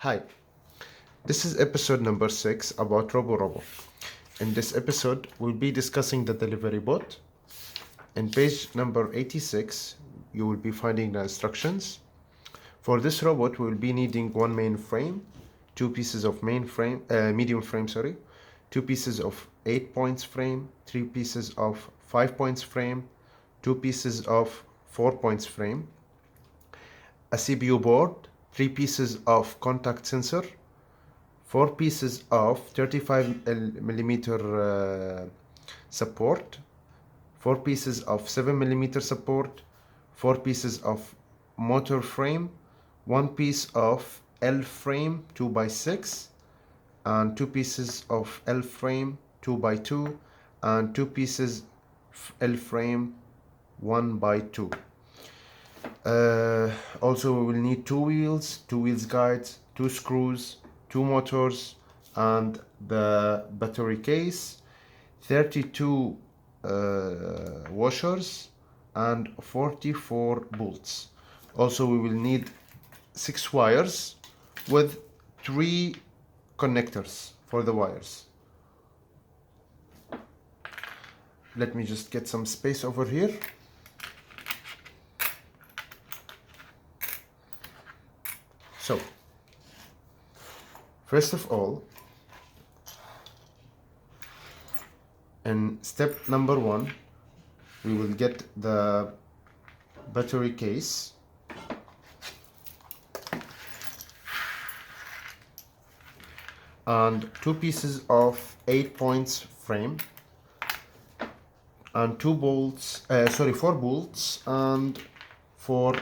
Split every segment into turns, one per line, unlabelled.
Hi, this is episode number 6 about Robo. In this episode, we'll be discussing the Deliverybot. In page number 86, you will be finding the instructions. For this robot, we will be needing one main frame, two pieces of medium frame, two pieces of 8 points frame, three pieces of 5 points frame, two pieces of 4 points frame, a CPU board, 3 pieces of contact sensor, 4 pieces of 35 millimeter support, 4 pieces of 7 millimeter support, 4 pieces of motor frame, 1 piece of L frame 2x6, and 2 pieces of L frame 2x2, and 2 pieces L frame 1x2. Also, we will need 2 wheels guides, 2 screws, 2 motors, and the battery case, 32 washers, and 44 bolts. Also, we will need 6 wires with 3 connectors for the wires. Let me just get some space over here. So, first of all, in step number 1, we will get the battery case, and 2 pieces of 8 points frame, and 4 bolts, and 4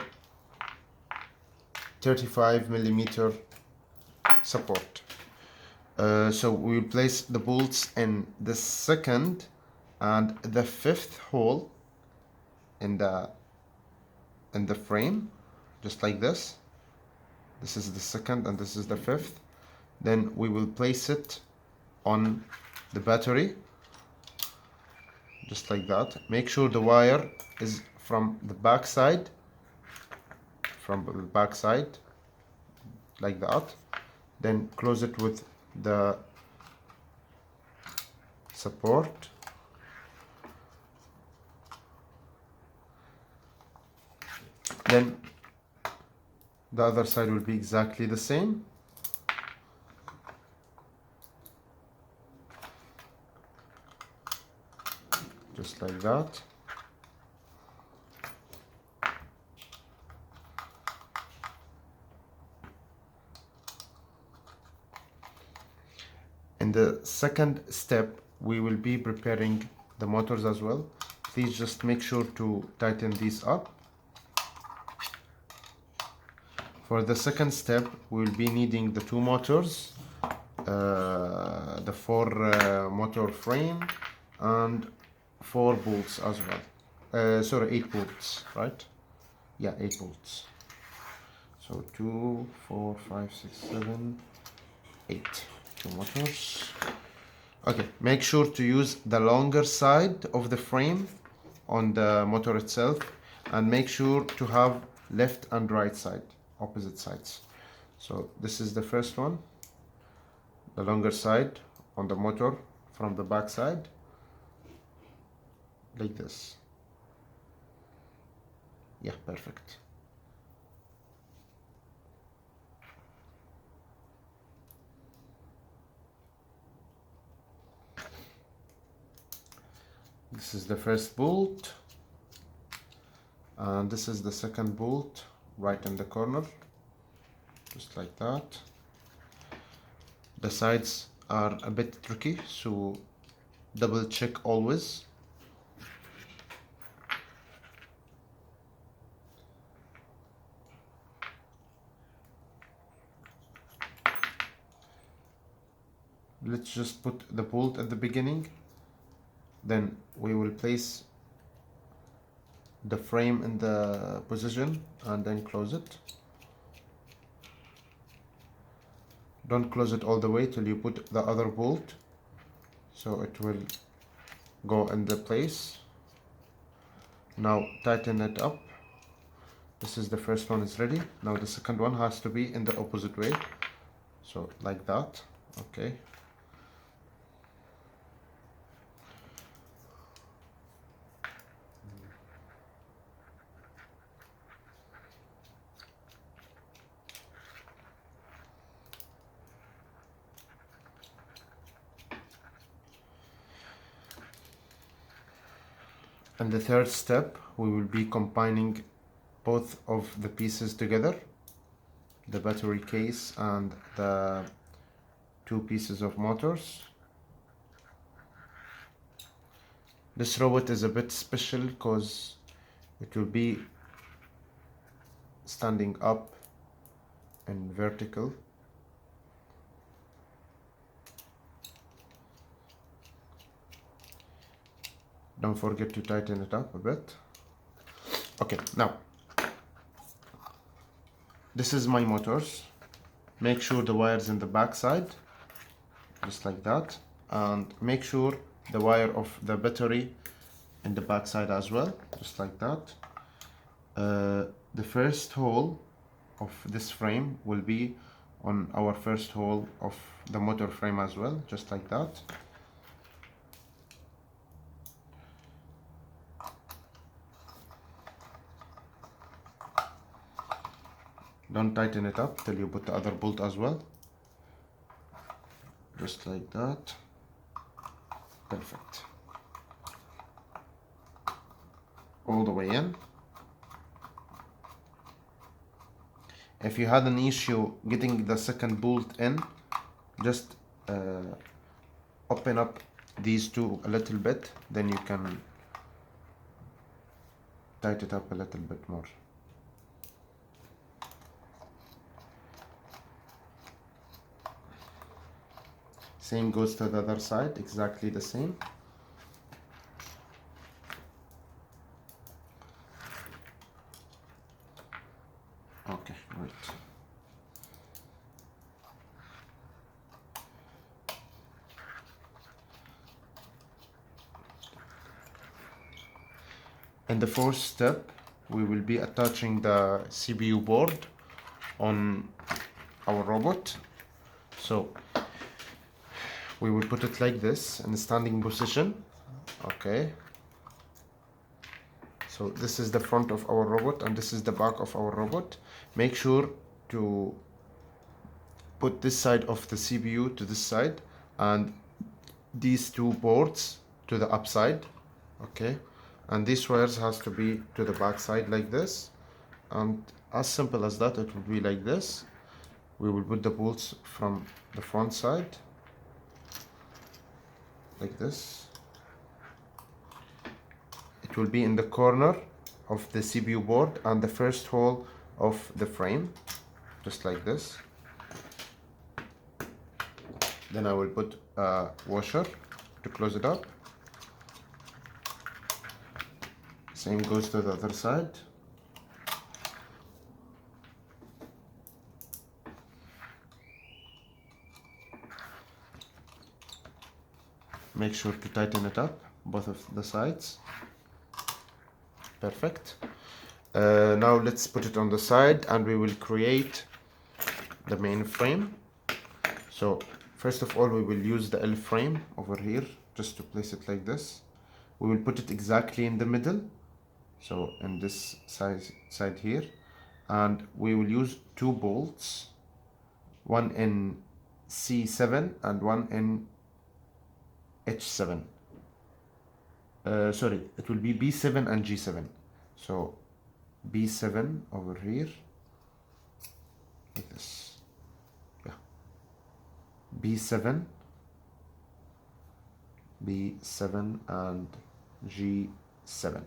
35 millimeter support. So we will place the bolts in the second and the fifth hole in the frame, just like this. This is the second and this is the fifth. Then we will place it on the battery, just like that. Make sure the wire is from the back side, like that. Then close it with the support. Then the other side will be exactly the same. Just like that. In the second step, we will be preparing the motors as well. Please just make sure to tighten these up. For the second step, we will be needing the 2 motors, the 4 motor frame, and 4 bolts as well. 8 bolts, right? Yeah, 8 bolts. So 2, 4, 5, 6, 7, 8. 2 motors. Okay, make sure to use the longer side of the frame on the motor itself, and make sure to have left and right side, opposite sides. So this is the first one, the longer side on the motor from the back side, like this. Yeah, perfect. This is the first bolt, and this is the second bolt right in the corner, just like that. The sides are a bit tricky, so double check always. Let's just put the bolt at the beginning, then we will place the frame in the position and then close it. Don't close it all the way till you put the other bolt, so it will go in the place. Now tighten it up. This is the first one is ready. Now the second one has to be in the opposite way. So like that. Okay. And the third step, we will be combining both of the pieces together, the battery case and the two pieces of motors. This robot is a bit special because it will be standing up and vertical. Don't forget to tighten it up a bit. Okay, now this is my motors. Make sure the wire's in the back side, just like that, and make sure the wire of the battery in the back side as well, just like that. The first hole of this frame will be on our first hole of the motor frame as well, just like that. Don't tighten it up till you put the other bolt as well, just like that. Perfect. All the way in. If you had an issue getting the second bolt in, just open up these two a little bit, then you can tighten it up a little bit more. Same goes to the other side, exactly the same. Okay, right. In the fourth step, we will be attaching the CPU board on our robot. So we will put it like this in a standing position. Okay. So this is the front of our robot and this is the back of our robot. Make sure to put this side of the CPU to this side and these two boards to the upside. Okay. And these wires has to be to the back side like this. And as simple as that, it will be like this. We will put the bolts from the front side like this. It will be in the corner of the CPU board and the first hole of the frame, just like this. Then I will put a washer to close it up. Same goes to the other side. Make sure to tighten it up, both of the sides. Perfect. Now let's put it on the side and we will create the main frame. So first of all, we will use the L frame over here just to place it like this. We will put it exactly in the middle, so in this side here, and we will use two bolts, one in C7 and one in H7. Sorry, it will be B7 and G7. So B7 over here, like this. Yeah. B7 and G7,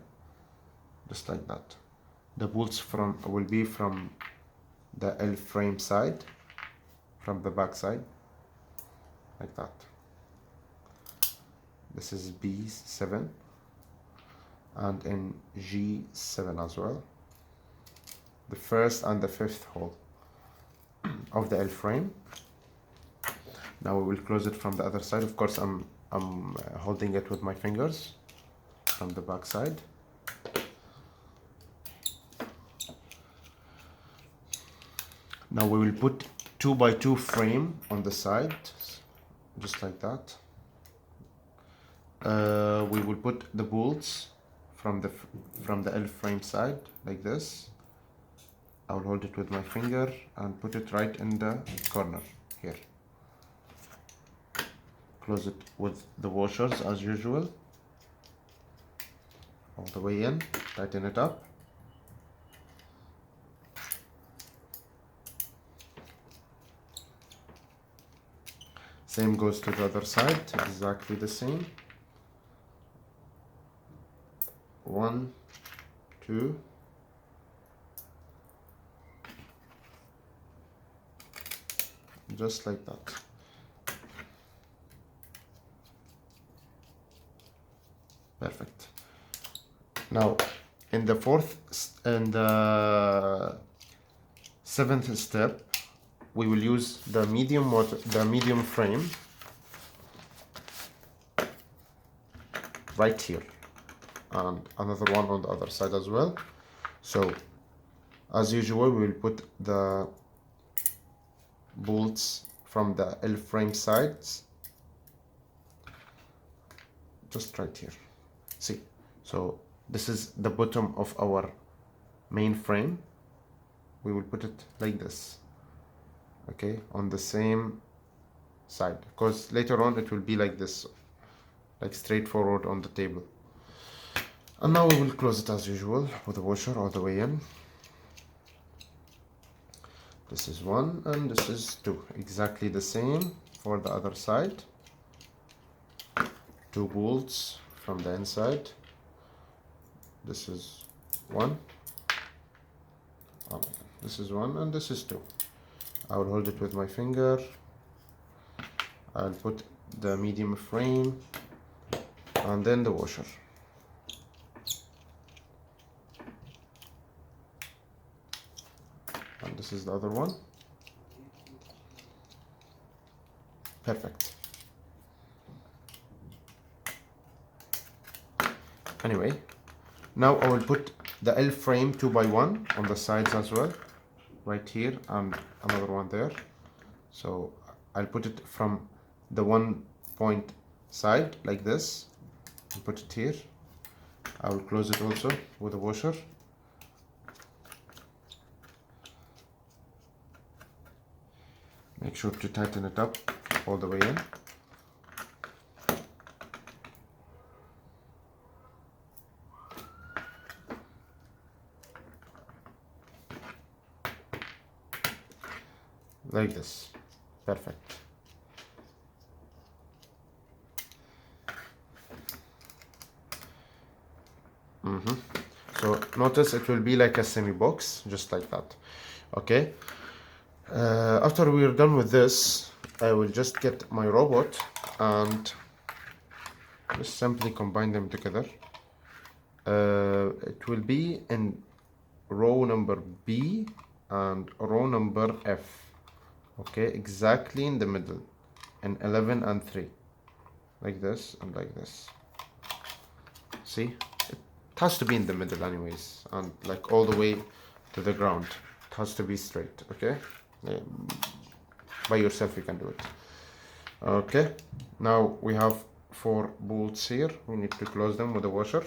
just like that. The bolts will be from the L frame side, from the back side, like that. This is B7 and in G7 as well. The first and the fifth hole of the L frame. Now we will close it from the other side. Of course, I'm holding it with my fingers from the back side. Now we will put 2x2 frame on the side, just like that. We will put the bolts from the L frame side like this. I will hold it with my finger and put it right in the corner here. Close it with the washers as usual, all the way in, tighten it up. Same goes to the other side, exactly the same. 1, 2. Just like that. Perfect. Now, in the seventh step, we will use the medium frame right here, and another one on the other side as well. So, as usual, we will put the bolts from the L frame sides just right here. See, so this is the bottom of our main frame. We will put it like this, okay, on the same side, because later on it will be like this, like straightforward on the table. And now we will close it as usual with the washer all the way in. This is 1 and this is 2, exactly the same for the other side. 2 bolts from the inside. This is 1. This is 1 and this is 2. I will hold it with my finger. I'll put the medium frame and then the washer. And this is the other one. Perfect. Anyway, now I will put the L frame 2x1 on the sides as well, right here and another one there. So I'll put it from the 1 point side like this and put it here. I will close it also with a washer. Make sure to tighten it up all the way in. Like this. Perfect. So notice it will be like a semi box, just like that. Okay. After we are done with this, I will just get my robot and just simply combine them together. It will be in row number B and row number F. Okay, exactly in the middle, in 11 and 3, like this and like this. See, it has to be in the middle anyways, and like all the way to the ground. It has to be straight. Okay, by yourself you can do it. Okay, now we have 4 bolts here. We need to close them with a washer.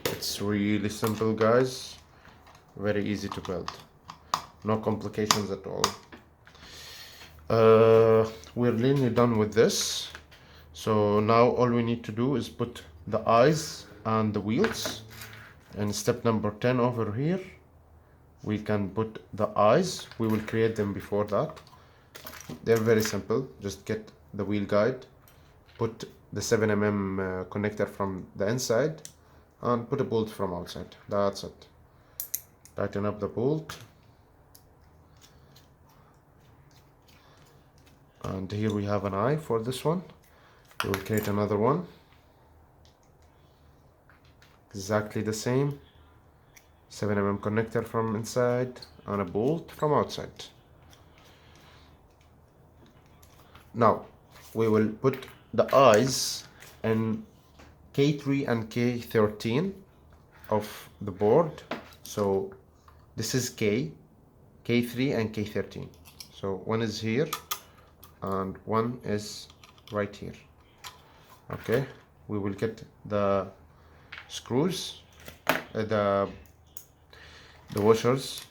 It's really simple, guys. Very easy to build. No complications at all. We're nearly done with this. So now all we need to do is put the eyes and the wheels. And step number 10 over here, we can put the eyes. We will create them before that. They're very simple. Just get the wheel guide, put the 7mm connector from the inside, and put a bolt from outside. That's it. Tighten up the bolt. And here we have an eye for this one. We will create another one. Exactly the same. 7mm connector from inside and a bolt from outside. Now, we will put the eyes in K3 and K13 of the board. So this is K3 and K13. So one is here and one is right here. Okay, we will get the screws, the washers.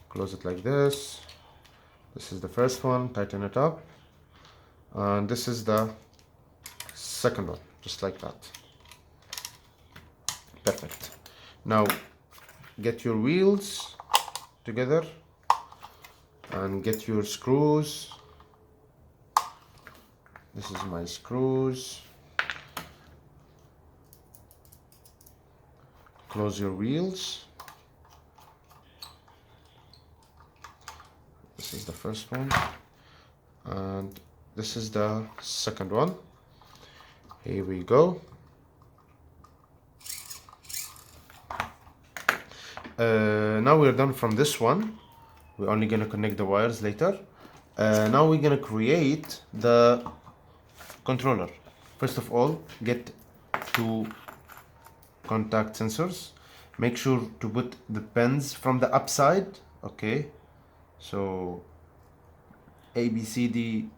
Close it like this. This is the first one, tighten it up, and this is the second one, just like that. Perfect. Now get your wheels together and get your screws. This is my screws. Close your wheels. This is the first one and this is the second one. Here we go. Now we're done from this one. We're only gonna connect the wires later. Now we're gonna create the controller. First of all, get two contact sensors. Make sure to put the pins from the upside. Okay, so A, B, C, D,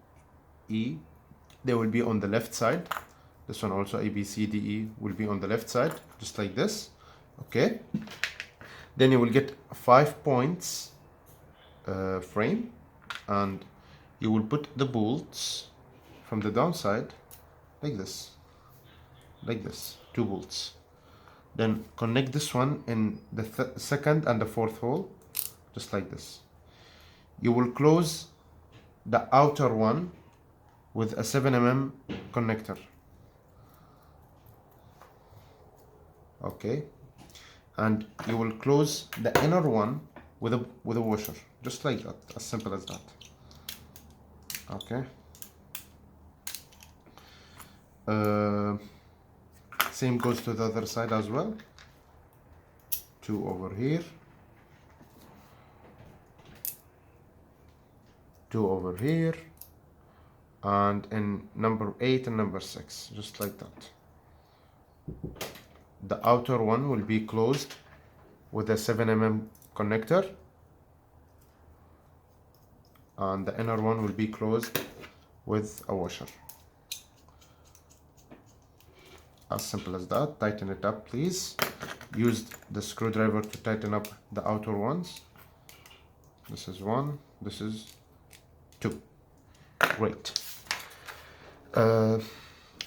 E, they will be on the left side. This one also, A, B, C, D, E, will be on the left side, just like this. Okay, then you will get 5 points frame, and you will put the bolts from the downside like this, 2 bolts. Then connect this one in the second and the fourth hole, just like this. You will close the outer one with a 7mm connector. Okay, and you will close the inner one with a washer, just like that, as simple as that. Okay. Same goes to the other side as well. 2 over here, 2 over here, and in number 8 and number 6, just like that. The outer one will be closed with a 7mm connector, and the inner one will be closed with a washer. As simple as that. Tighten it up, please. Use the screwdriver to tighten up the outer ones. This is 1, this is 2. Great.